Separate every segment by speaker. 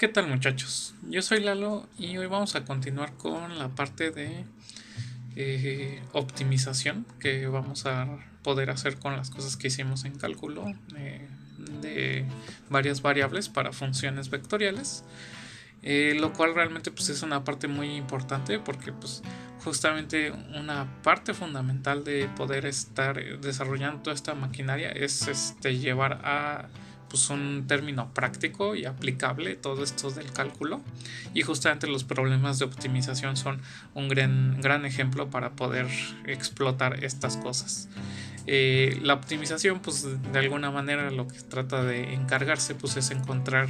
Speaker 1: ¿Qué tal, muchachos? Yo soy Lalo y hoy vamos a continuar con la parte de optimización que vamos a poder hacer con las cosas que hicimos en cálculo de varias variables para funciones vectoriales, lo cual realmente pues, es una parte muy importante porque pues, justamente una parte fundamental de poder estar desarrollando toda esta maquinaria es llevar a pues un término práctico y aplicable todo esto del cálculo, y justamente los problemas de optimización son un gran ejemplo para poder explotar estas cosas. La optimización pues de alguna manera lo que trata de encargarse pues es encontrar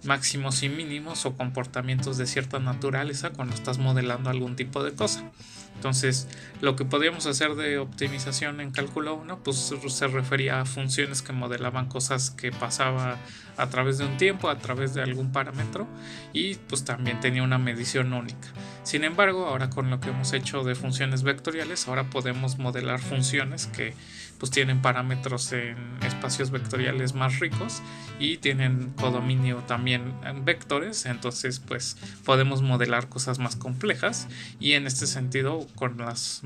Speaker 1: máximos y mínimos o comportamientos de cierta naturaleza cuando estás modelando algún tipo de cosa. Entonces, lo que podíamos hacer de optimización en cálculo 1 pues se refería a funciones que modelaban cosas que pasaba a través de un tiempo, a través de algún parámetro, y pues también tenía una medición única. Sin embargo, ahora con lo que hemos hecho de funciones vectoriales, ahora podemos modelar funciones que pues tienen parámetros en espacios vectoriales más ricos y tienen codominio también en vectores, entonces pues podemos modelar cosas más complejas, y en este sentido con las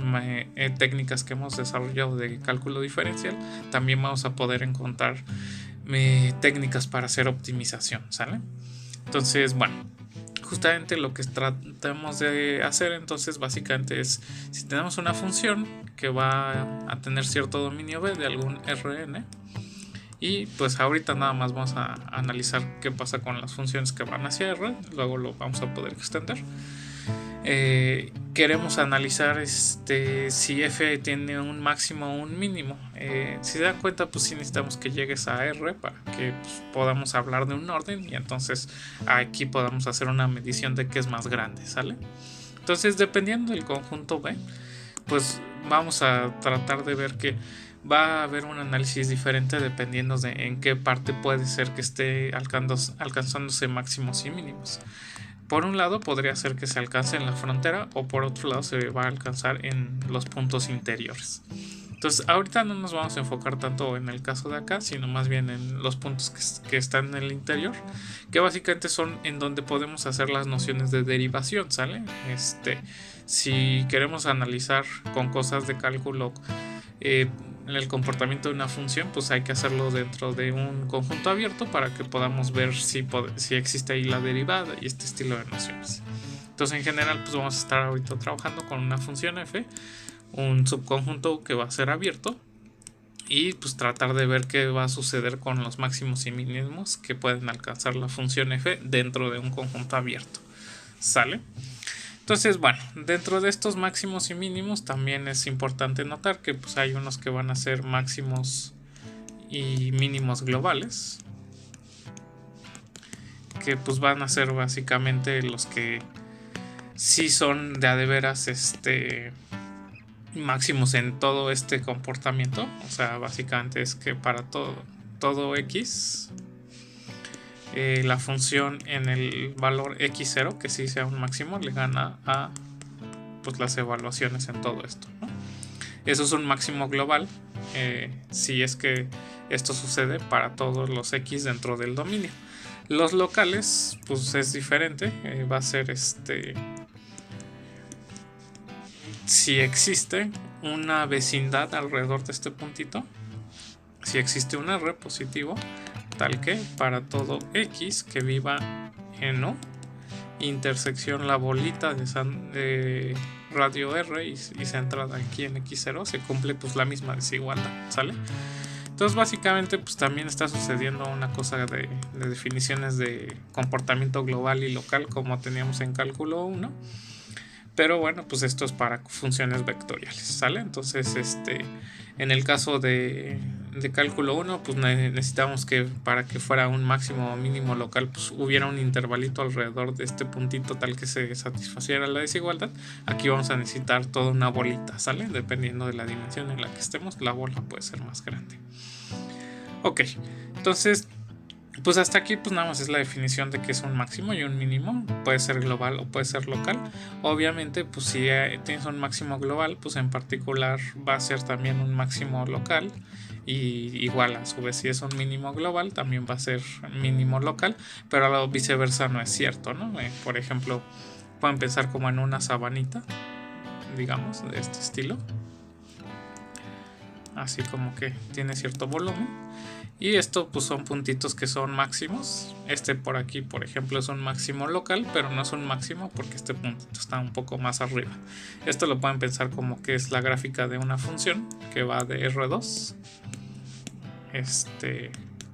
Speaker 1: técnicas que hemos desarrollado de cálculo diferencial también vamos a poder encontrar técnicas para hacer optimización, ¿sale? Entonces, bueno, justamente lo que tratamos de hacer entonces básicamente es, si tenemos una función que va a tener cierto dominio B de algún Rn, y pues ahorita nada más vamos a analizar qué pasa con las funciones que van hacia R, luego lo vamos a poder extender. Queremos analizar si f tiene un máximo o un mínimo. Si se dan cuenta, pues sí necesitamos que llegues a R para que pues, podamos hablar de un orden, y entonces aquí podamos hacer una medición de qué es más grande, ¿sale? Entonces, dependiendo del conjunto B, pues vamos a tratar de ver que va a haber un análisis diferente dependiendo de en qué parte puede ser que esté alcanzándose máximos y mínimos. Por un lado podría ser que se alcance en la frontera, o por otro lado se va a alcanzar en los puntos interiores. Entonces ahorita no nos vamos a enfocar tanto en el caso de acá, sino más bien en los puntos que están en el interior, que básicamente son en donde podemos hacer las nociones de derivación, ¿sale? Si queremos analizar con cosas de cálculo en el comportamiento de una función, pues hay que hacerlo dentro de un conjunto abierto para que podamos ver si existe ahí la derivada y este estilo de nociones. Entonces, en general, pues vamos a estar ahorita trabajando con una función f, un subconjunto que va a ser abierto, y pues tratar de ver qué va a suceder con los máximos y mínimos que pueden alcanzar la función f dentro de un conjunto abierto. ¿Sale? Entonces, bueno, dentro de estos máximos y mínimos también es importante notar que pues, hay unos que van a ser máximos y mínimos globales, que pues van a ser básicamente los que sí son de a de veras máximos en todo este comportamiento. O sea, básicamente es que para todo x, la función en el valor x0, que sí sea un máximo, le gana a pues las evaluaciones en todo esto, ¿no? Eso es un máximo global, si es que esto sucede para todos los x dentro del dominio. Los locales pues es diferente, va a ser si existe una vecindad alrededor de este puntito, si existe un R positivo, tal que para todo x que viva en U, intersección la bolita de radio R y centrada aquí en x0, se cumple pues la misma desigualdad, ¿sale? Entonces básicamente pues también está sucediendo una cosa de definiciones de comportamiento global y local como teníamos en cálculo 1, pero bueno, pues esto es para funciones vectoriales, ¿sale? Entonces en el caso de cálculo 1 pues necesitamos que para que fuera un máximo o mínimo local pues hubiera un intervalito alrededor de este puntito tal que se satisfaciera la desigualdad. Aquí vamos a necesitar toda una bolita, ¿sale? Dependiendo de la dimensión en la que estemos, la bola puede ser más grande. Ok, entonces Pues hasta aquí pues nada más es la definición de que es un máximo y un mínimo, puede ser global o puede ser local. Obviamente pues si tienes un máximo global, pues en particular va a ser también un máximo local, y igual a su vez si es un mínimo global también va a ser mínimo local, pero a lo viceversa no es cierto, ¿no? Por ejemplo, pueden pensar como en una sabanita, digamos, de este estilo, así como que tiene cierto volumen. Y esto pues son puntitos que son máximos. Este por aquí, por ejemplo, es un máximo local, pero no es un máximo porque este puntito está un poco más arriba. Esto lo pueden pensar como que es la gráfica de una función que va de R2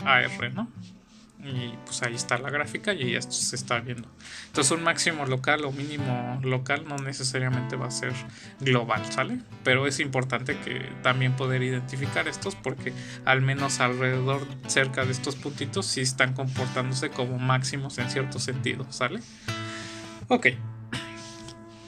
Speaker 1: a R, ¿no? Y pues ahí está la gráfica y esto se está viendo. Entonces un máximo local o mínimo local no necesariamente va a ser global, ¿sale? Pero es importante que también poder identificar estos porque al menos alrededor, cerca de estos puntitos, sí están comportándose como máximos en cierto sentido, ¿sale? Ok.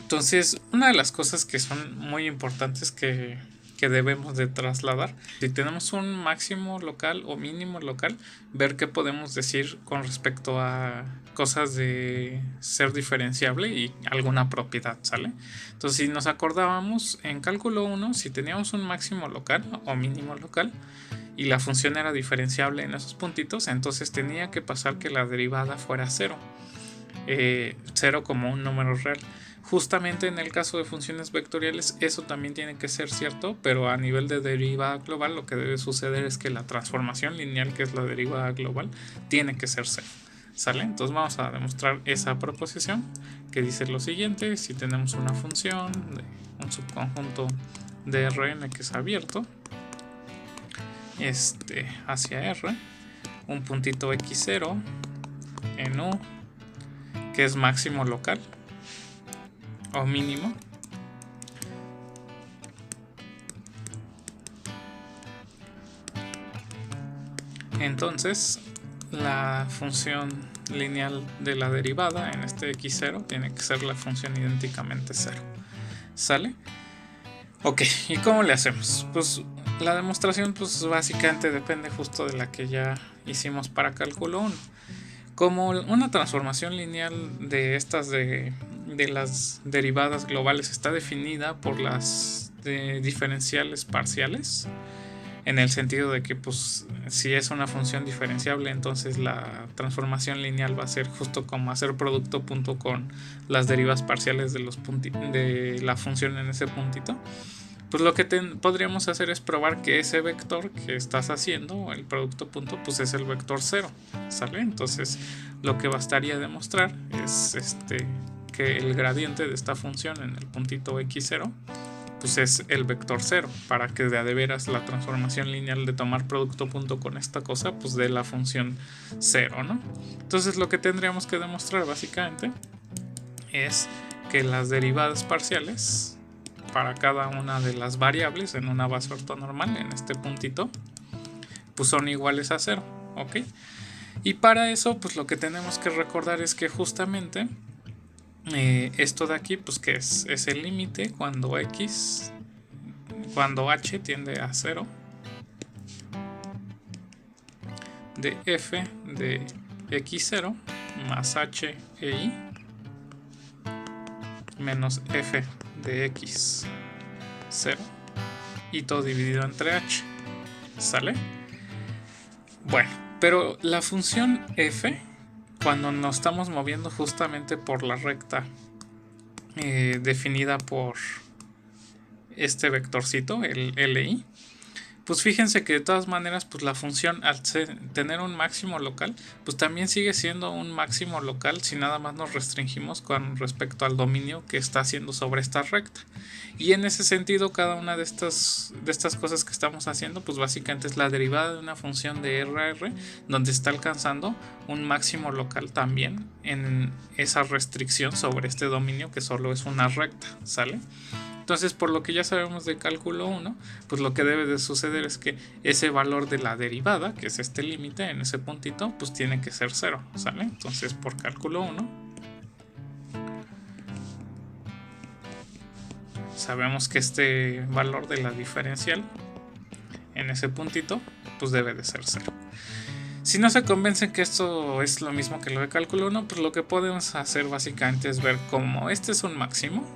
Speaker 1: Entonces, una de las cosas que son muy importantes que debemos de trasladar, si tenemos un máximo local o mínimo local, ver qué podemos decir con respecto a cosas de ser diferenciable y alguna propiedad, ¿sale? Entonces, si nos acordábamos en cálculo 1, si teníamos un máximo local o mínimo local y la función era diferenciable en esos puntitos, entonces tenía que pasar que la derivada fuera 0. 0 como un número real. Justamente en el caso de funciones vectoriales eso también tiene que ser cierto, pero a nivel de derivada global lo que debe suceder es que la transformación lineal, que es la derivada global, tiene que ser 0. ¿Sale? Entonces vamos a demostrar esa proposición que dice lo siguiente: si tenemos una función de un subconjunto de Rn que es abierto hacia R, un puntito x0 en U que es máximo local o mínimo, entonces la función lineal de la derivada en este x0 tiene que ser la función idénticamente 0. ¿Sale? Ok, ¿y cómo le hacemos? Pues la demostración pues básicamente depende justo de la que ya hicimos para cálculo 1. Como una transformación lineal de estas de las derivadas globales está definida por las diferenciales parciales, en el sentido de que pues si es una función diferenciable, entonces la transformación lineal va a ser justo como hacer producto punto con las derivas parciales de de la función en ese puntito. Pues lo que podríamos hacer es probar que ese vector que estás haciendo, el producto punto, pues es el vector 0, ¿sale? Entonces lo que bastaría demostrar es que el gradiente de esta función en el puntito x0 pues es el vector 0, para que de veras la transformación lineal de tomar producto punto con esta cosa pues dé la función 0, ¿no? Entonces lo que tendríamos que demostrar básicamente es que las derivadas parciales para cada una de las variables en una base ortonormal en este puntito pues son iguales a 0, ¿ok? Y para eso pues lo que tenemos que recordar es que justamente esto de aquí pues que es el límite cuando h tiende a 0 de f de x0 más h e i menos f de x 0 y todo dividido entre h, ¿sale? Bueno, pero la función f, cuando nos estamos moviendo justamente por la recta definida por este vectorcito, el li, pues fíjense que de todas maneras pues la función al tener un máximo local pues también sigue siendo un máximo local si nada más nos restringimos con respecto al dominio que está haciendo sobre esta recta. Y en ese sentido cada una de estas cosas que estamos haciendo pues básicamente es la derivada de una función de r a r donde está alcanzando un máximo local también en esa restricción sobre este dominio que solo es una recta, ¿sale? Entonces, por lo que ya sabemos de cálculo 1, pues lo que debe de suceder es que ese valor de la derivada, que es este límite en ese puntito, pues tiene que ser 0, ¿sale? Entonces, por cálculo 1, sabemos que este valor de la diferencial en ese puntito, pues debe de ser 0. Si no se convencen que esto es lo mismo que lo de cálculo 1, pues lo que podemos hacer básicamente es ver como este es un máximo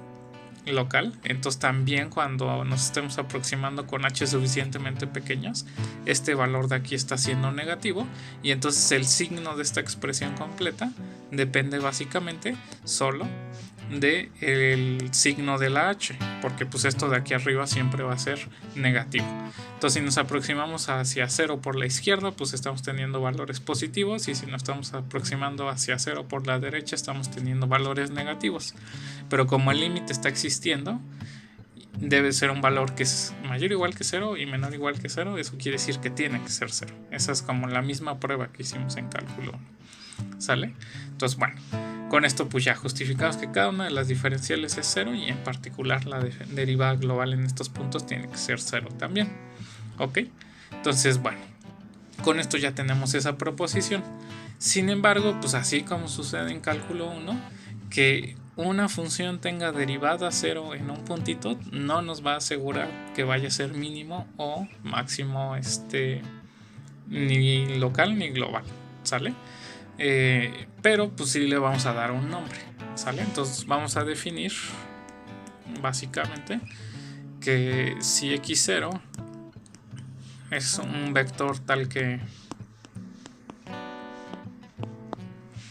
Speaker 1: local, entonces también cuando nos estemos aproximando con h suficientemente pequeños, este valor de aquí está siendo negativo, y entonces el signo de esta expresión completa depende básicamente solo del signo de la h, porque pues esto de aquí arriba siempre va a ser negativo. Entonces si nos aproximamos hacia 0 por la izquierda, pues estamos teniendo valores positivos, y si nos estamos aproximando hacia 0 por la derecha, estamos teniendo valores negativos. Pero como el límite está existiendo, debe ser un valor que es mayor o igual que 0 y menor o igual que 0. Eso quiere decir que tiene que ser 0. Esa es como la misma prueba que hicimos en cálculo 1. ¿Sale? Entonces, bueno, con esto pues ya justificamos que cada una de las diferenciales es 0, y en particular la derivada global en estos puntos tiene que ser 0 también. ¿Ok? Entonces, bueno, con esto ya tenemos esa proposición. Sin embargo, pues así como sucede en cálculo 1, que una función tenga derivada 0 en un puntito no nos va a asegurar que vaya a ser mínimo o máximo ni local ni global, ¿sale? Pero pues sí le vamos a dar un nombre, ¿sale? Entonces vamos a definir básicamente que si x0 es un vector tal que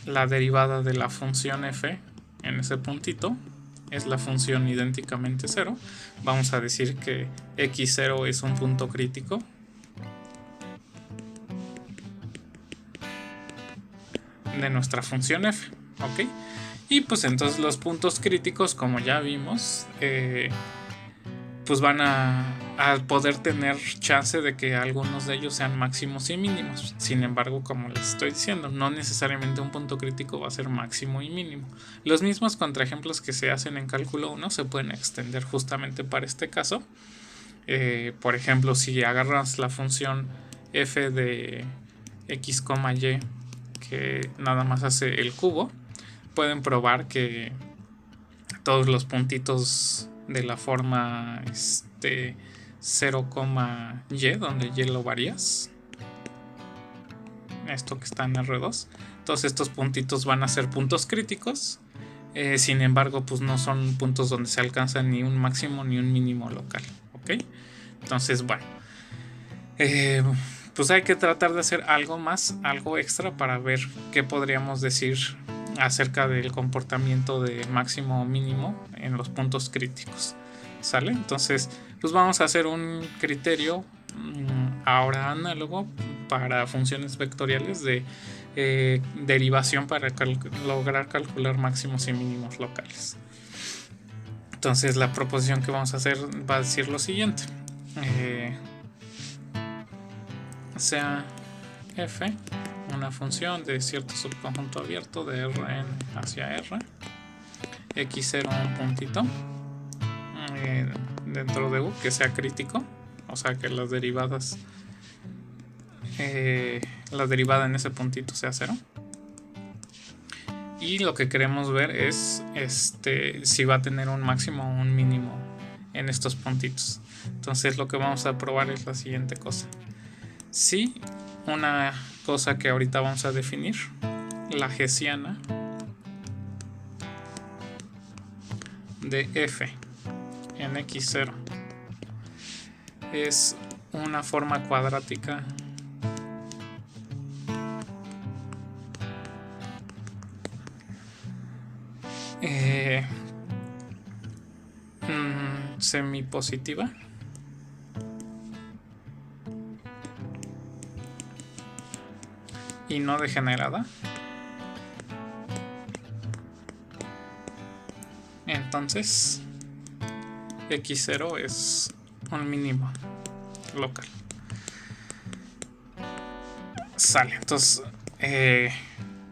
Speaker 1: la derivada de la función f en ese puntito es la función idénticamente 0, vamos a decir que x0 es un punto crítico de nuestra función f, ¿ok? Y pues entonces los puntos críticos, como ya vimos, pues van a poder tener chance de que algunos de ellos sean máximos y mínimos. Sin embargo, como les estoy diciendo, no necesariamente un punto crítico va a ser máximo y mínimo. Los mismos contraejemplos que se hacen en cálculo 1 se pueden extender justamente para este caso. Por ejemplo, si agarras la función f de x, y, que nada más hace el cubo, pueden probar que todos los puntitos de la forma 0, y, donde y lo varías, esto que está en R2, todos estos puntitos van a ser puntos críticos. Sin embargo, pues no son puntos donde se alcanza ni un máximo ni un mínimo local, ¿ok? Entonces, bueno, pues hay que tratar de hacer algo más, algo extra, para ver qué podríamos decir acerca del comportamiento de máximo o mínimo en los puntos críticos, ¿sale? Entonces, pues vamos a hacer un criterio ahora análogo para funciones vectoriales de derivación para lograr calcular máximos y mínimos locales. Entonces, la proposición que vamos a hacer va a decir lo siguiente: sea f una función de cierto subconjunto abierto de Rn hacia R, x0 un puntito dentro de U que sea crítico, o sea que las derivadas la derivada en ese puntito sea 0, y lo que queremos ver es si va a tener un máximo o un mínimo en estos puntitos. Entonces lo que vamos a probar es la siguiente cosa: si una cosa que ahorita vamos a definir, la hessiana de f en x0 es una forma cuadrática semipositiva, y no degenerada, entonces x0 es un mínimo local. Sale, entonces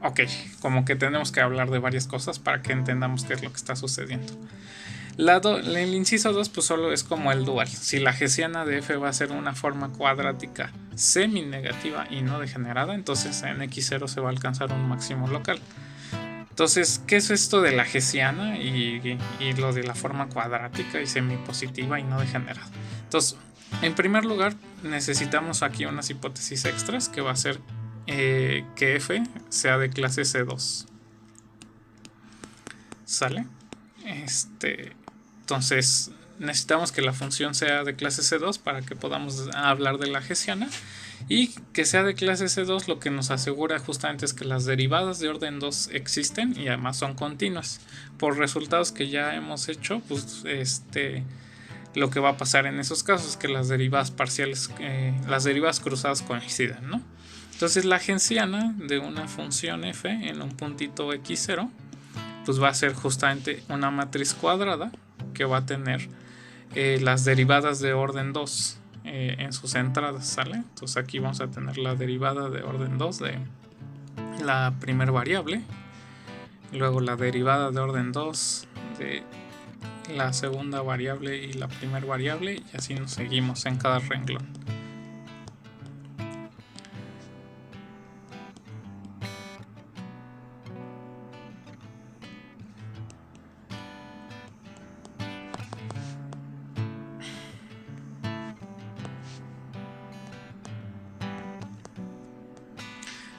Speaker 1: ok, como que tenemos que hablar de varias cosas para que entendamos qué es lo que está sucediendo. El inciso 2 pues solo es como el dual. Si la hessiana de f va a ser una forma cuadrática semi-negativa y no degenerada, entonces en x0 se va a alcanzar un máximo local. Entonces, ¿qué es esto de la hessiana y lo de la forma cuadrática y semipositiva y no degenerada? Entonces, en primer lugar, necesitamos aquí unas hipótesis extras, que va a ser que f sea de clase C2. ¿Sale? Entonces necesitamos que la función sea de clase C2 para que podamos hablar de la hessiana, y que sea de clase C2 lo que nos asegura justamente es que las derivadas de orden 2 existen y además son continuas. Por resultados que ya hemos hecho, pues lo que va a pasar en esos casos es que las derivadas parciales, las derivadas cruzadas coinciden, ¿no? Entonces la hessiana de una función f en un puntito x0 pues va a ser justamente una matriz cuadrada que va a tener las derivadas de orden 2 en sus entradas, ¿sale? Entonces aquí vamos a tener la derivada de orden 2 de la primera variable, luego la derivada de orden 2 de la segunda variable y la primera variable, y así nos seguimos en cada renglón.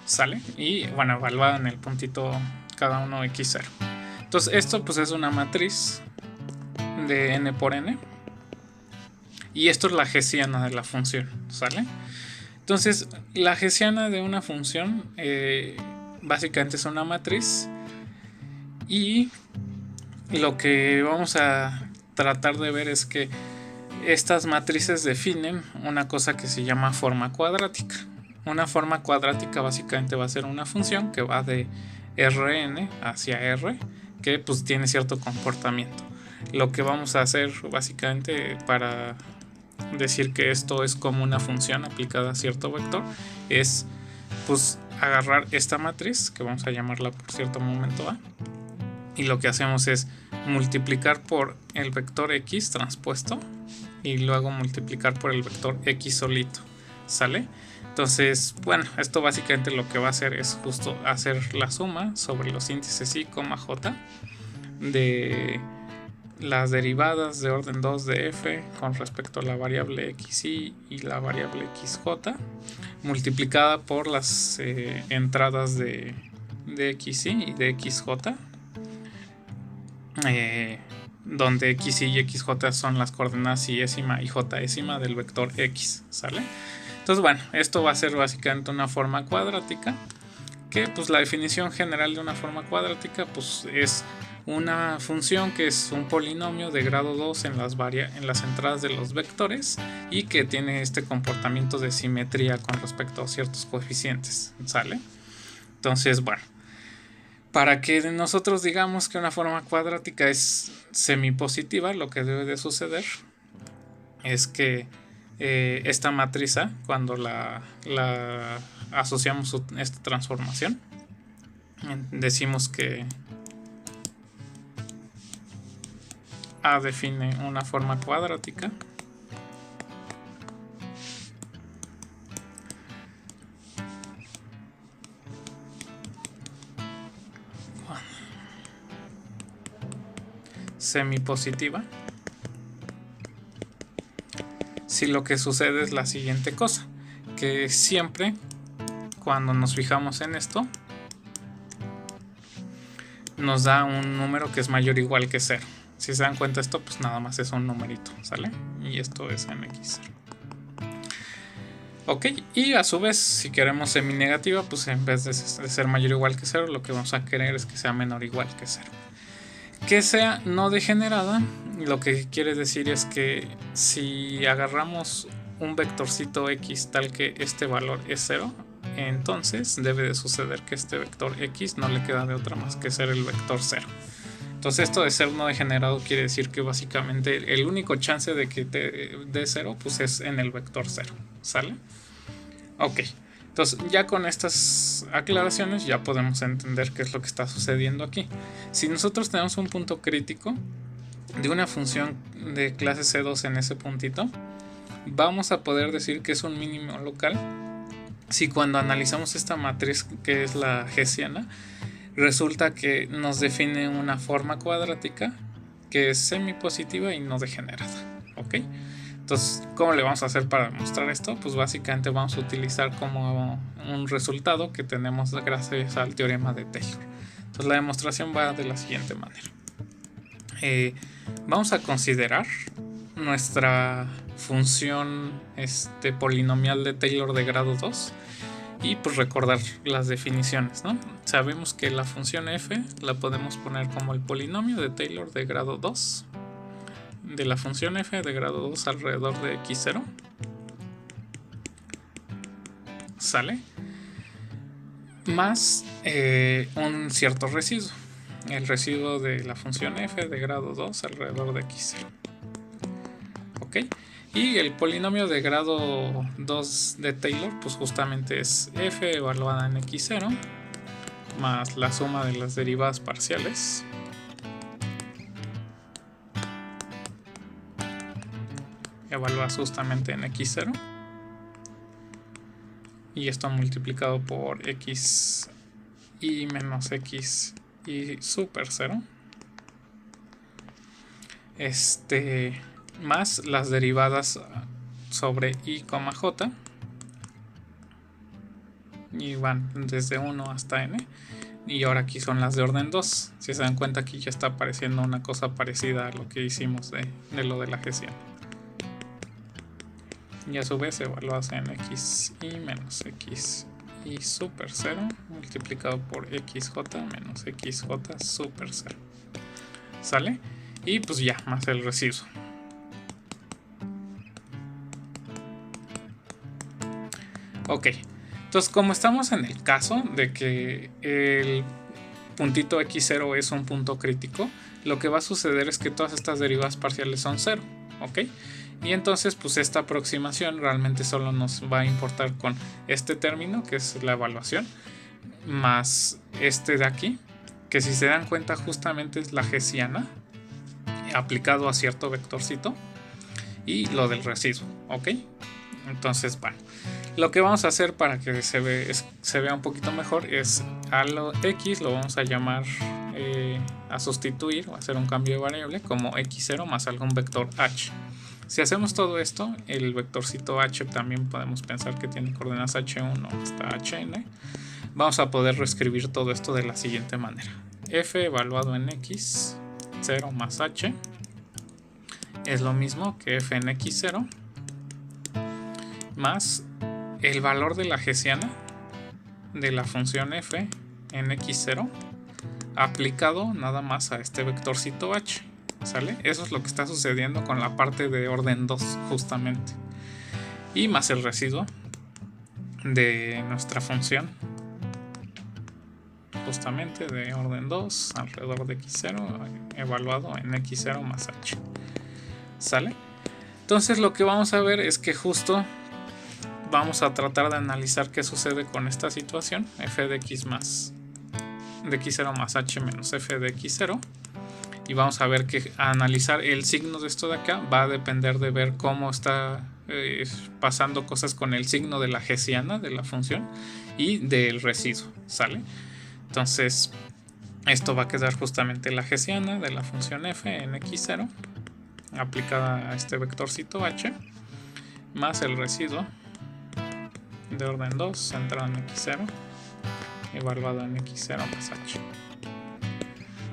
Speaker 1: ¿Sale? Y bueno, evaluada en el puntito cada uno x0. Entonces esto pues es una matriz de n por n, y esto es la hessiana de la función, ¿sale? Entonces la hessiana de una función básicamente es una matriz, y lo que vamos a tratar de ver es que estas matrices definen una cosa que se llama forma cuadrática. Una forma cuadrática básicamente va a ser una función que va de Rn hacia R, que pues tiene cierto comportamiento. Lo que vamos a hacer básicamente para decir que esto es como una función aplicada a cierto vector es pues agarrar esta matriz, que vamos a llamarla por cierto momento A, y lo que hacemos es multiplicar por el vector x transpuesto y luego multiplicar por el vector x solito, ¿sale? Entonces, bueno, esto básicamente lo que va a hacer es justo hacer la suma sobre los índices y, j de las derivadas de orden 2 de f con respecto a la variable xy y la variable xj multiplicada por las entradas de xy y de xj, donde xy y xj son las coordenadas y jésima del vector x, ¿sale? Entonces, bueno, esto va a ser básicamente una forma cuadrática, que pues la definición general de una forma cuadrática pues es una función que es un polinomio de grado 2 en las entradas de los vectores y que tiene este comportamiento de simetría con respecto a ciertos coeficientes, ¿sale? Entonces, bueno, para que nosotros digamos que una forma cuadrática es semipositiva, lo que debe de suceder es que esta matriz A, cuando la asociamos esta transformación, decimos que A define una forma cuadrática semipositiva si lo que sucede es la siguiente cosa, que siempre cuando nos fijamos en esto nos da un número que es mayor o igual que 0. Si se dan cuenta, esto pues nada más es un numerito, ¿sale? Y esto es mx0. Ok, y a su vez, si queremos semi-negativa, pues en vez de ser mayor o igual que 0, lo que vamos a querer es que sea menor o igual que 0. Que sea no degenerada, lo que quiere decir es que si agarramos un vectorcito x tal que este valor es 0, entonces debe de suceder que este vector x no le queda de otra más que ser el vector 0. Entonces esto de ser no degenerado quiere decir que básicamente el único chance de que te dé 0 pues es en el vector 0, ¿sale? Ok, entonces ya con estas aclaraciones ya podemos entender qué es lo que está sucediendo aquí. Si nosotros tenemos un punto crítico de una función de clase C2 en ese puntito, vamos a poder decir que es un mínimo local si cuando analizamos esta matriz que es la hessiana, resulta que nos define una forma cuadrática que es semipositiva y no degenerada, ¿ok? Entonces, ¿cómo le vamos a hacer para demostrar esto? Pues básicamente vamos a utilizar como un resultado que tenemos gracias al teorema de Taylor. Entonces la demostración va de la siguiente manera. Vamos a considerar nuestra función polinomial de Taylor de grado 2 y pues recordar las definiciones, ¿no? Sabemos que la función f la podemos poner como el polinomio de Taylor de grado 2 de la función f de grado 2 alrededor de x0, ¿sale? Más un cierto residuo, el residuo de la función f de grado 2 alrededor de x0. ¿Ok? Y el polinomio de grado 2 de Taylor, pues justamente es f evaluada en x0 más la suma de las derivadas parciales evaluadas justamente en x0 y esto multiplicado por x y menos x y super 0 más las derivadas sobre y, j y van desde 1 hasta n y ahora aquí son las de orden 2. Si se dan cuenta, aquí ya está apareciendo una cosa parecida a lo que hicimos de lo de la hesiana. Y a su vez evaluadas en x y menos x y super 0 multiplicado por xj menos xj super 0. ¿Sale? Y pues ya, más el residuo. Ok, entonces como estamos en el caso de que el puntito x0 es un punto crítico, lo que va a suceder es que todas estas derivadas parciales son 0, ¿ok? Y entonces pues esta aproximación realmente solo nos va a importar con este término, que es la evaluación, más este de aquí, que si se dan cuenta justamente es la hesiana aplicado a cierto vectorcito, y lo del residuo, ¿ok? Entonces, bueno, lo que vamos a hacer para que se vea un poquito mejor es a lo x lo vamos a llamar a sustituir o hacer un cambio de variable como x0 más algún vector h. Si hacemos todo esto, el vectorcito h también podemos pensar que tiene coordenadas h1 hasta hn. Vamos a poder reescribir todo esto de la siguiente manera: f evaluado en x0 más h es lo mismo que f en x0 más el valor de la hesiana de la función f en x0 aplicado nada más a este vectorcito h, ¿sale? Eso es lo que está sucediendo con la parte de orden 2 justamente, y más el residuo de nuestra función justamente de orden 2 alrededor de x0 evaluado en x0 más h, ¿sale? Entonces lo que vamos a ver es que justo vamos a tratar de analizar qué sucede con esta situación, f de x más de x0 más h menos f de x0, y vamos a ver que analizar el signo de esto de acá va a depender de ver cómo está pasando cosas con el signo de la hesiana de la función y del residuo, ¿sale? Entonces esto va a quedar justamente la hesiana de la función f en x0 aplicada a este vectorcito h más el residuo de orden 2 centrado en x0 evaluado en x0 más h.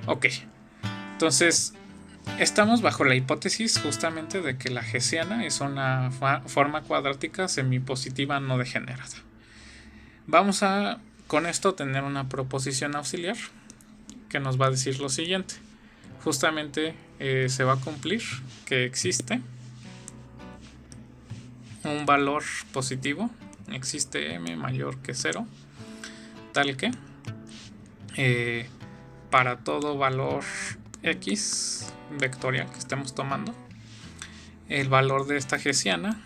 Speaker 1: Ok, entonces estamos bajo la hipótesis justamente de que la hesiana es una forma cuadrática semipositiva no degenerada. Vamos a con esto tener una proposición auxiliar que nos va a decir lo siguiente: justamente se va a cumplir que existe un valor positivo, existe m mayor que 0, tal que para todo valor x vectorial que estemos tomando, el valor de esta hesiana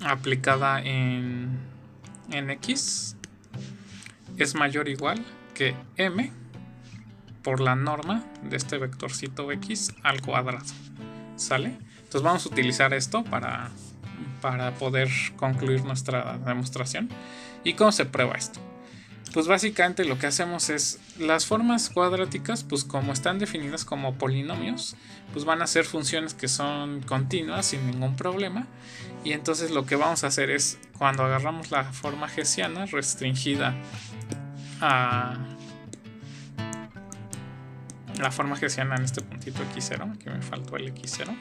Speaker 1: aplicada en x es mayor o igual que m por la norma de este vectorcito x al cuadrado, ¿sale? Entonces vamos a utilizar esto para poder concluir nuestra demostración. ¿Y cómo se prueba esto? pues básicamente lo que hacemos es las formas cuadráticas, pues como están definidas como polinomios, pues van a ser funciones que son continuas sin ningún problema. Y entonces lo que vamos a hacer es, cuando agarramos la forma hessiana restringida a la forma hessiana en este puntito x0, aquí me faltó el x0,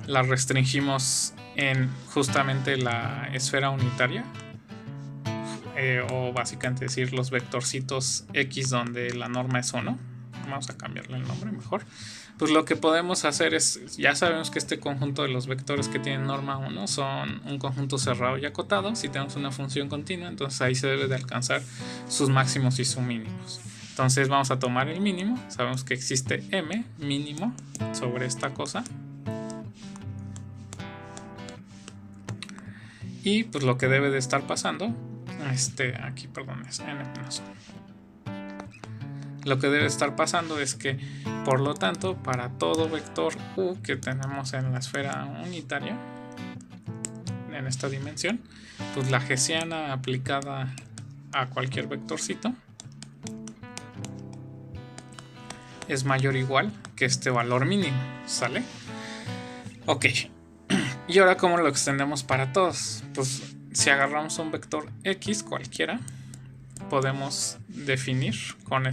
Speaker 1: la restringimos en justamente la esfera unitaria, o básicamente decir los vectorcitos x donde la norma es 1. Vamos a cambiarle el nombre mejor. Pues lo que podemos hacer es, ya sabemos que este conjunto de los vectores que tienen norma 1 son un conjunto cerrado y acotado. Si tenemos una función continua, entonces ahí se debe de alcanzar sus máximos y sus mínimos. Entonces vamos a tomar el mínimo. Sabemos que existe m mínimo sobre esta cosa. Y pues lo que debe de estar pasando, aquí perdón, es n menos 1. Lo que debe estar pasando es que, por lo tanto, para todo vector u que tenemos en la esfera unitaria, en esta dimensión, pues la hessiana aplicada a cualquier vectorcito es mayor o igual que este valor mínimo, ¿sale? Ok. Y ahora, ¿cómo lo extendemos para todos? Pues si agarramos un vector x cualquiera, podemos definir con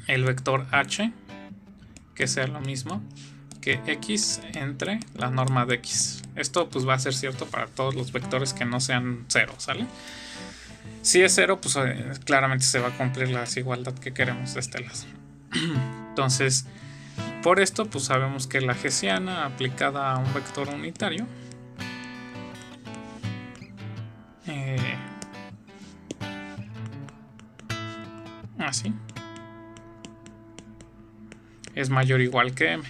Speaker 1: el vector h que sea lo mismo que x entre la norma de x. Esto pues va a ser cierto para todos los vectores que no sean 0, ¿sale? Si es 0, pues claramente se va a cumplir la desigualdad que queremos de este lado. Entonces, por esto pues sabemos que la hessiana aplicada a un vector unitario así es mayor o igual que m.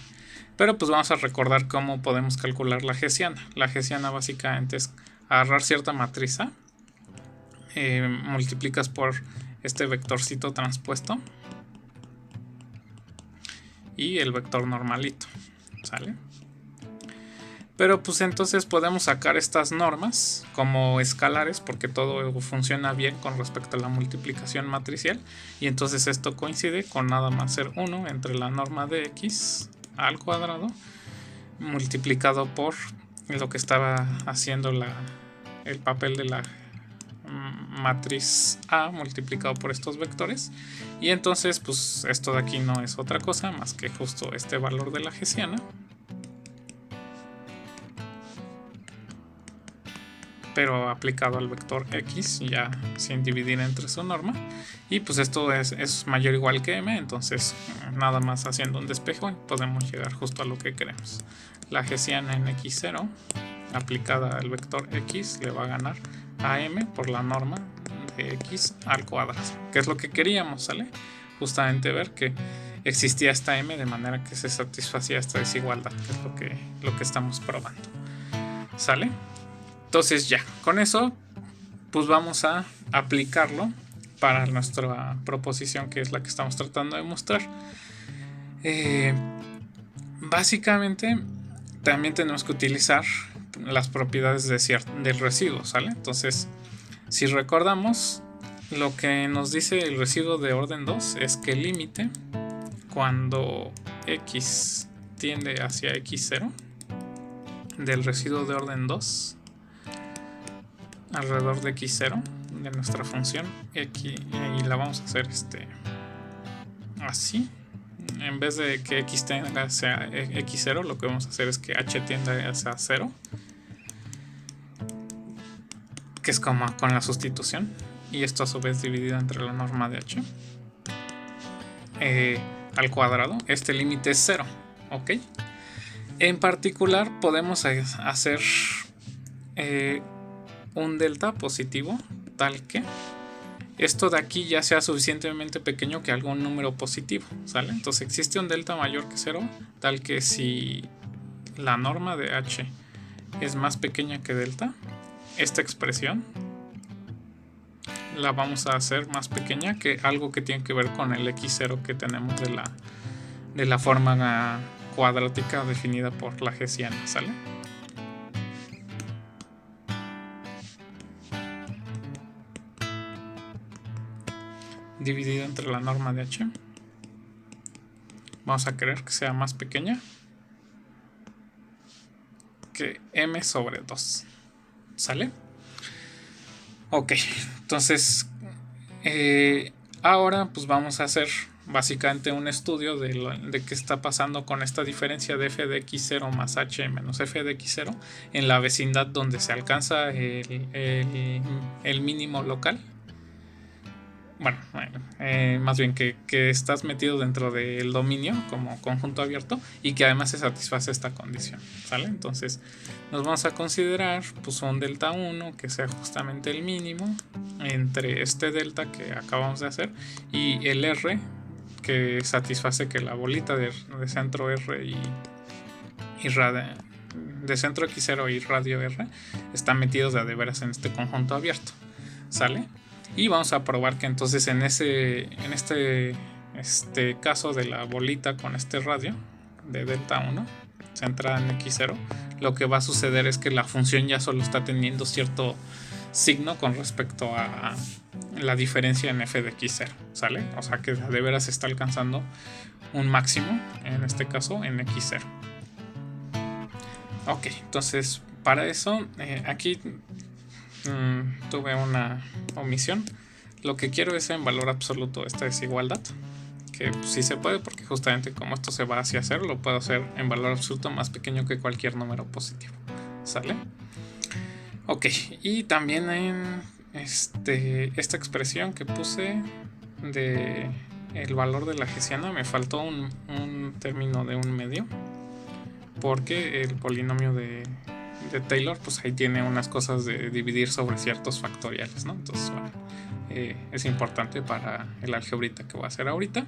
Speaker 1: Pero pues vamos a recordar cómo podemos calcular la hessiana. La hessiana básicamente es agarrar cierta matriz A, multiplicas por este vectorcito transpuesto y el vector normalito, ¿sale? Pero pues entonces podemos sacar estas normas como escalares, porque todo funciona bien con respecto a la multiplicación matricial, y entonces esto coincide con nada más ser 1 entre la norma de x al cuadrado multiplicado por lo que estaba haciendo el papel de la matriz A multiplicado por estos vectores, y entonces pues esto de aquí no es otra cosa más que justo este valor de la hessiana, pero aplicado al vector x, ya sin dividir entre su norma. Y pues esto es mayor o igual que m, entonces nada más haciendo un despejo podemos llegar justo a lo que queremos. La hessiana en x0 aplicada al vector x le va a ganar a m por la norma de x al cuadrado, que es lo que queríamos, ¿sale? Justamente ver que existía esta m de manera que se satisfacía esta desigualdad, que es lo que estamos probando, ¿sale? Entonces ya, con eso pues vamos a aplicarlo para nuestra proposición, que es la que estamos tratando de mostrar. Básicamente también tenemos que utilizar las propiedades del residuo, ¿sale? Entonces, si recordamos, lo que nos dice el residuo de orden 2 es que el límite cuando x tiende hacia x0 del residuo de orden 2 alrededor de x0 de nuestra función x, y la vamos a hacer así. En vez de que x tenga hacia x0, lo que vamos a hacer es que h tienda hacia 0, que es como con la sustitución, y esto a su vez dividido entre la norma de h al cuadrado. Este límite es 0, ¿ok? En particular podemos hacer un delta positivo tal que esto de aquí ya sea suficientemente pequeño que algún número positivo, ¿sale? Entonces existe un delta mayor que 0 tal que si la norma de h es más pequeña que delta, esta expresión la vamos a hacer más pequeña que algo que tiene que ver con el x0 que tenemos de la forma cuadrática definida por la hessiana, ¿sale? dividido entre la norma de h. Vamos a querer que sea más pequeña que m sobre 2. ¿Sale? Ok, entonces ahora pues vamos a hacer básicamente un estudio de qué está pasando con esta diferencia de f de x0 más h menos f de x0 en la vecindad donde se alcanza el mínimo local. Bueno, más bien que estás metido dentro del dominio como conjunto abierto y que además se satisface esta condición, ¿sale? Entonces nos vamos a considerar pues un delta 1 que sea justamente el mínimo entre este delta que acabamos de hacer y el r que satisface que la bolita de centro r y de centro x0 y radio r están metidos de a de veras en este conjunto abierto, ¿sale? Y vamos a probar que entonces en este caso de la bolita con este radio de delta 1 centrada en x0, lo que va a suceder es que la función ya solo está teniendo cierto signo con respecto a la diferencia en f de x0, ¿sale? O sea que de veras está alcanzando un máximo, en este caso en x0. Ok, entonces para eso aquí tuve una omisión. Lo que quiero es en valor absoluto esta desigualdad, que pues, sí se puede porque justamente como esto se va hacia 0, lo puedo hacer en valor absoluto más pequeño que cualquier número positivo, ¿sale? Ok, y también en esta expresión que puse de el valor de la hessiana me faltó un término de un medio, porque el polinomio de Taylor pues ahí tiene unas cosas de dividir sobre ciertos factoriales, ¿no? Entonces bueno, es importante para el algebrita que voy a hacer ahorita.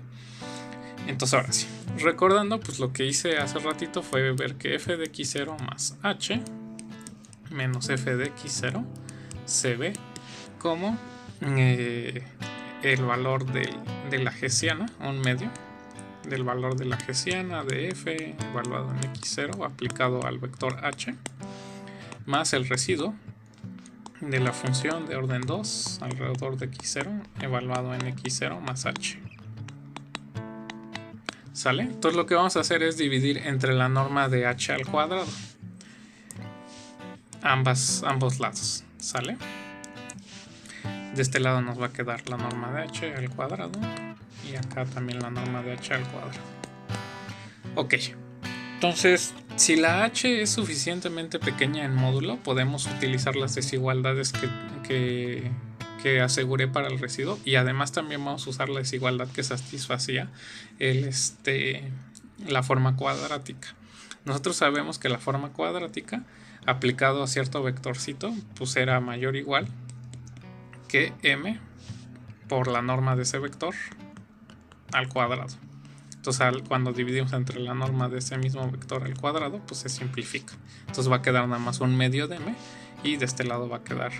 Speaker 1: Entonces ahora sí, recordando pues lo que hice hace ratito fue ver que f de x0 más h menos f de x0 se ve como el valor de la hessiana, un medio del valor de la hessiana de f evaluado en x0 aplicado al vector h más el residuo de la función de orden 2 alrededor de x0 evaluado en x0 más h. ¿Sale? Entonces lo que vamos a hacer es dividir entre la norma de h al cuadrado ambos lados. ¿Sale? De este lado nos va a quedar la norma de h al cuadrado y acá también la norma de h al cuadrado. Ok, entonces si la h es suficientemente pequeña en módulo, podemos utilizar las desigualdades que aseguré para el residuo, y además también vamos a usar la desigualdad que satisfacía la forma cuadrática. Nosotros sabemos que la forma cuadrática aplicado a cierto vectorcito pues era mayor o igual que m por la norma de ese vector al cuadrado. Entonces cuando dividimos entre la norma de ese mismo vector al cuadrado pues se simplifica. Entonces va a quedar nada más un medio de m y de este lado va a quedar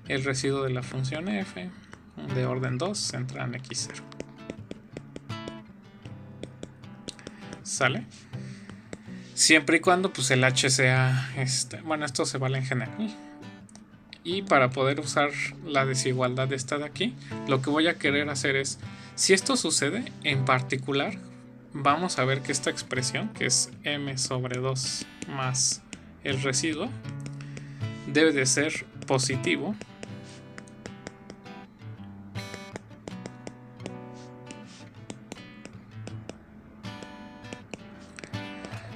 Speaker 1: el residuo de la función f de orden 2 centrada en x0. ¿Sale? Siempre y cuando pues el h sea bueno, esto se vale en general. Y para poder usar la desigualdad esta de aquí, lo que voy a querer hacer es, si esto sucede, en particular vamos a ver que esta expresión, que es m sobre 2 más el residuo, debe de ser positivo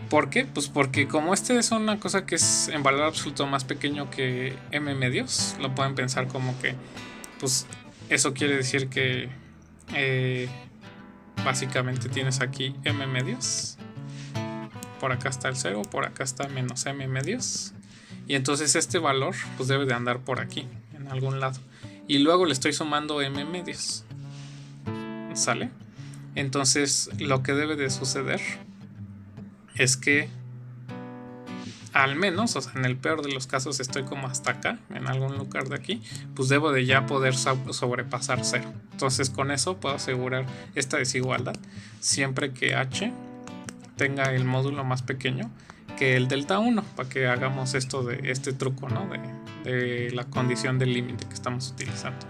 Speaker 1: ¿por qué? Pues porque como este es una cosa que es en valor absoluto más pequeño que m medios, lo pueden pensar como que pues eso quiere decir que básicamente tienes aquí m medios, por acá está el 0, por acá está menos m medios, y entonces este valor pues debe de andar por aquí en algún lado, y luego le estoy sumando m medios. ¿Sale? Entonces lo que debe de suceder es que al menos, o sea, en el peor de los casos estoy como hasta acá, en algún lugar de aquí, pues debo de ya poder sobrepasar 0. Entonces con eso puedo asegurar esta desigualdad siempre que h tenga el módulo más pequeño que el delta 1, para que hagamos este truco, ¿no? de la condición del límite que estamos utilizando.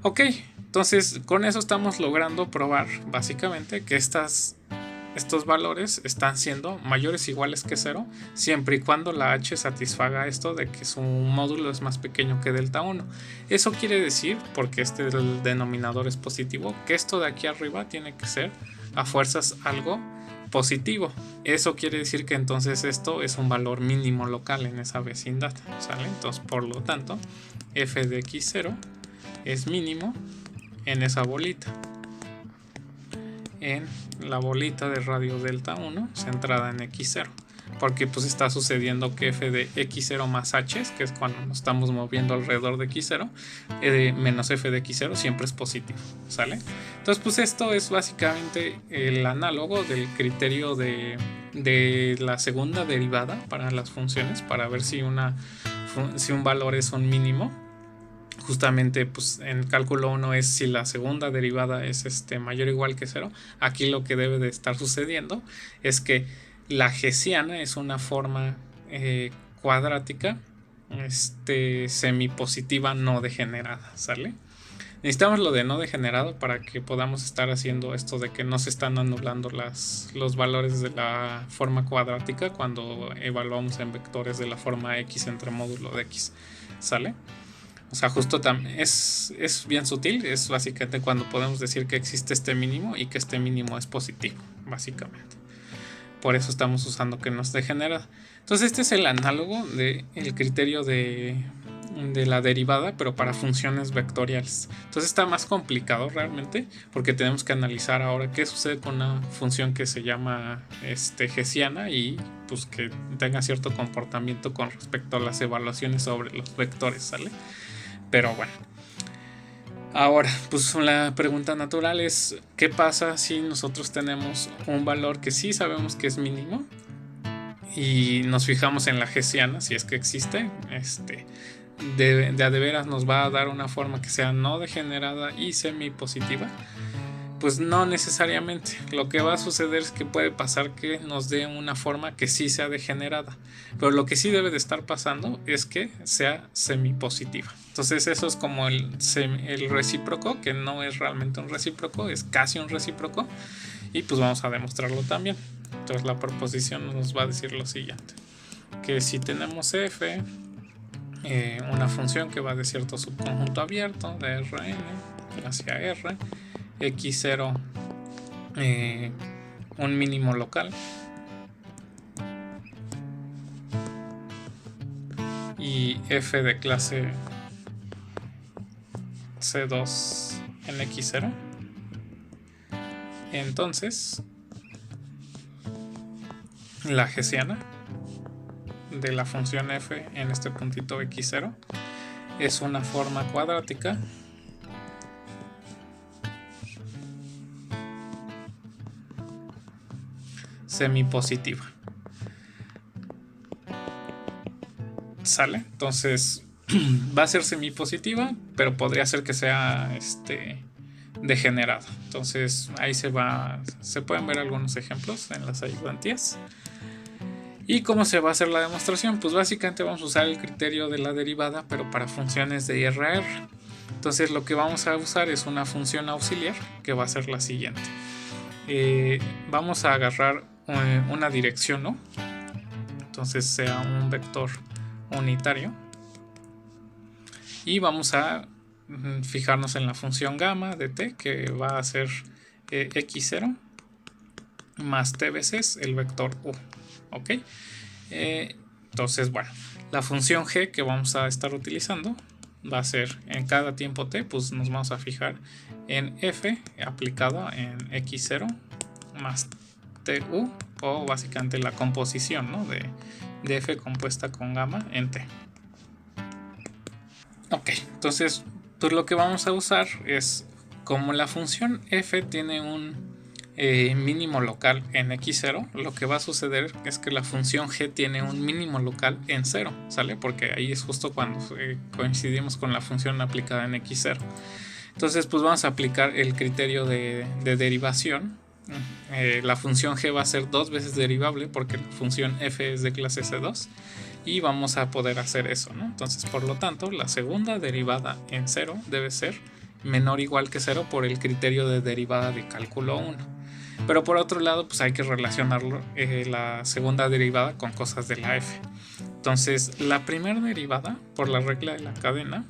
Speaker 1: Ok, entonces con eso estamos logrando probar básicamente que estos valores están siendo mayores o iguales que 0 siempre y cuando la h satisfaga esto de que su módulo es más pequeño que delta 1. Eso quiere decir, porque el denominador es positivo, que esto de aquí arriba tiene que ser a fuerzas algo positivo. Eso quiere decir que entonces esto es un valor mínimo local en esa vecindad, ¿sale? Entonces por lo tanto f de x0 es mínimo en esa bolita, en la bolita de radio delta 1 centrada en x0, porque pues está sucediendo que f de x0 más h, que es cuando nos estamos moviendo alrededor de x0, menos f de x0 siempre es positivo, ¿sale? Entonces pues esto es básicamente el análogo del criterio de la segunda derivada para las funciones, para ver si un valor es un mínimo. Justamente pues en cálculo 1 es si la segunda derivada es mayor o igual que 0. Aquí lo que debe de estar sucediendo es que la hessiana es una forma cuadrática semipositiva no degenerada, ¿sale? Necesitamos lo de no degenerado para que podamos estar haciendo esto de que no se están anulando los valores de la forma cuadrática cuando evaluamos en vectores de la forma x entre módulo de x, ¿sale? O sea, justo es bien sutil, es básicamente cuando podemos decir que existe este mínimo y que este mínimo es positivo, básicamente. Por eso estamos usando que nos degenera. Entonces este es el análogo del criterio de la derivada, pero para funciones vectoriales. Entonces está más complicado realmente, porque tenemos que analizar ahora qué sucede con una función que se llama hessiana y pues que tenga cierto comportamiento con respecto a las evaluaciones sobre los vectores, ¿sale? Pero bueno, ahora pues la pregunta natural es ¿qué pasa si nosotros tenemos un valor que sí sabemos que es mínimo y nos fijamos en la hessiana, si es que existe, de a de veras nos va a dar una forma que sea no degenerada y semipositiva? Pues no necesariamente. Lo que va a suceder es que puede pasar que nos dé una forma que sí sea degenerada, pero lo que sí debe de estar pasando es que sea semipositiva. Entonces eso es como el recíproco, que no es realmente un recíproco, es casi un recíproco, y pues vamos a demostrarlo también. Entonces la proposición nos va a decir lo siguiente, que si tenemos f, una función que va de cierto subconjunto abierto de Rn hacia R, x0 un mínimo local y f de clase C2 en x0, entonces la hessiana de la función f en este puntito x0 es una forma cuadrática semipositiva, ¿sale? Entonces va a ser semipositiva, pero podría ser que sea degenerada. Entonces ahí se pueden ver algunos ejemplos en las ayudantías. ¿Y cómo se va a hacer la demostración? Pues básicamente vamos a usar el criterio de la derivada, pero para funciones de R a R. Entonces lo que vamos a usar es una función auxiliar que va a ser la siguiente. Vamos a agarrar una dirección, ¿no? Entonces sea un vector unitario y vamos a fijarnos en la función gamma de t, que va a ser x0 más t veces el vector u, ¿ok? Entonces, bueno, la función g que vamos a estar utilizando va a ser en cada tiempo t, pues nos vamos a fijar en f aplicado en x0 más tu, o básicamente la composición, ¿no? de f compuesta con gamma en t. Ok, entonces pues lo que vamos a usar es, como la función f tiene un mínimo local en x0, lo que va a suceder es que la función g tiene un mínimo local en 0, ¿sale? Porque ahí es justo cuando coincidimos con la función aplicada en x0. Entonces pues vamos a aplicar el criterio de derivación. La función g va a ser 2 veces derivable porque la función f es de clase C2 y vamos a poder hacer eso, ¿no? Entonces por lo tanto la segunda derivada en 0 debe ser menor o igual que 0 por el criterio de derivada de cálculo 1. Pero por otro lado, pues hay que relacionarlo la segunda derivada con cosas de la f. Entonces, la primera derivada, por la regla de la cadena,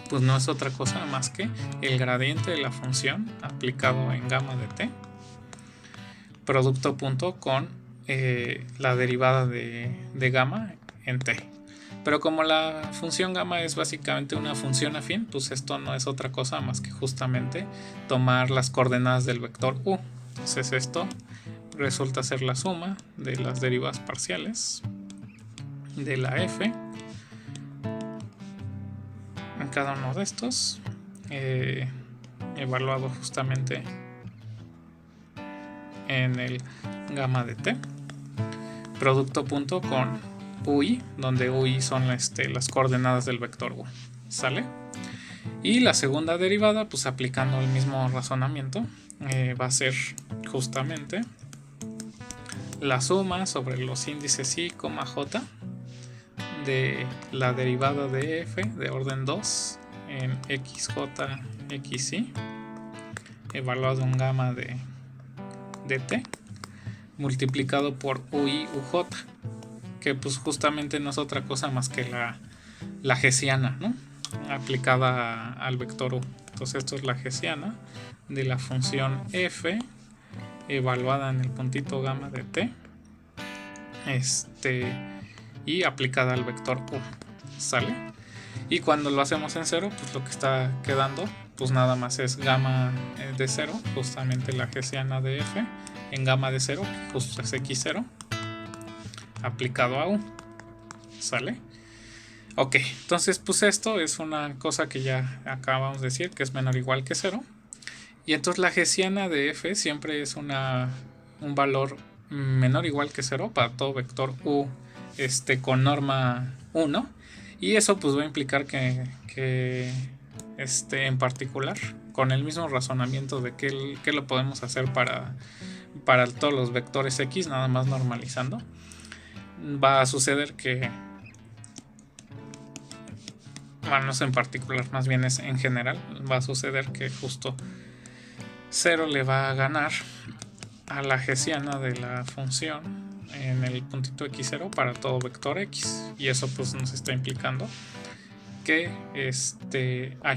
Speaker 1: pues no es otra cosa más que el gradiente de la función aplicado en gamma de t, producto punto con la derivada de gamma en t. Pero como la función gamma es básicamente una función afín, pues esto no es otra cosa más que justamente tomar las coordenadas del vector u. Entonces esto resulta ser la suma de las derivadas parciales de la f en cada uno de estos, evaluado justamente en el gamma de t, producto punto con ui, donde ui son las coordenadas del vector u, ¿sale? Y la segunda derivada, pues aplicando el mismo razonamiento, va a ser justamente la suma sobre los índices i, j de la derivada de f de orden 2 en xj, xi, evaluado en gamma de t, multiplicado por ui, uj, que pues justamente no es otra cosa más que la hessiana, ¿no?, aplicada al vector u. Entonces esto es la hessiana de la función f evaluada en el puntito gamma de t, y aplicada al vector u, ¿sale? Y cuando lo hacemos en 0, pues lo que está quedando pues nada más es gamma de 0, justamente la hessiana de f en gamma de 0, que justo es x0, aplicado a u, ¿sale? Ok, entonces pues esto es una cosa que ya acabamos de decir, que es menor o igual que 0. Y entonces la hessiana de f siempre es un valor menor o igual que 0 para todo vector u con norma 1. Y eso pues va a implicar que en particular, con el mismo razonamiento de qué lo podemos hacer para todos los vectores x, nada más normalizando, va a suceder que, bueno, no es en particular, más bien es en general, va a suceder que justo 0 le va a ganar a la hessiana de la función en el puntito x0 para todo vector x, y eso pues nos está implicando que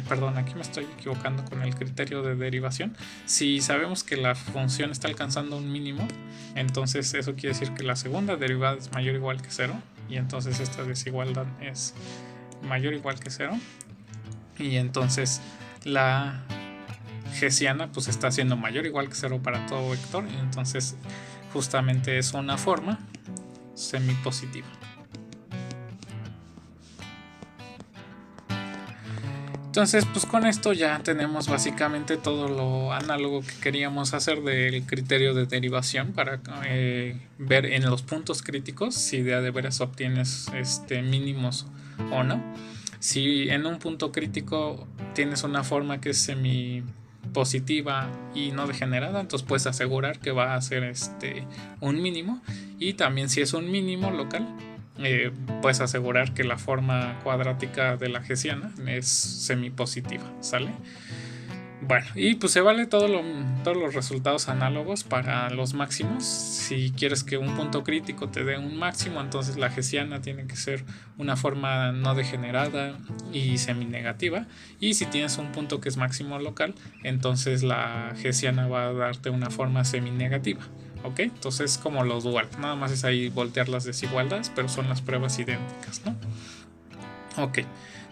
Speaker 1: perdón, aquí me estoy equivocando con el criterio de derivación. Si sabemos que la función está alcanzando un mínimo, entonces eso quiere decir que la segunda derivada es mayor o igual que 0, y entonces esta desigualdad es mayor o igual que 0, y entonces la hessiana pues está siendo mayor o igual que 0 para todo vector, y entonces justamente es una forma semipositiva. Entonces pues con esto ya tenemos básicamente todo lo análogo que queríamos hacer del criterio de derivación para ver en los puntos críticos si de veras obtienes mínimos o no. Si en un punto crítico tienes una forma que es semipositiva y no degenerada, entonces puedes asegurar que va a ser un mínimo, y también si es un mínimo local, puedes asegurar que la forma cuadrática de la hessiana es semipositiva, ¿sale? Bueno, y pues se vale todos los resultados análogos para los máximos. Si quieres que un punto crítico te dé un máximo, entonces la hessiana tiene que ser una forma no degenerada y seminegativa. Y si tienes un punto que es máximo local, entonces la hessiana va a darte una forma seminegativa. ¿Ok? Entonces es como los dual, nada más es ahí voltear las desigualdades, pero son las pruebas idénticas, ¿no? Ok,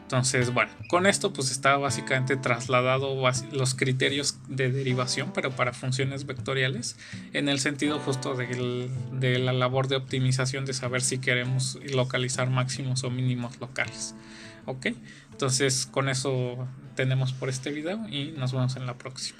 Speaker 1: entonces bueno, con esto pues está básicamente trasladado los criterios de derivación, pero para funciones vectoriales, en el sentido justo de la labor de optimización de saber si queremos localizar máximos o mínimos locales. Ok, entonces con eso tenemos por este video y nos vemos en la próxima.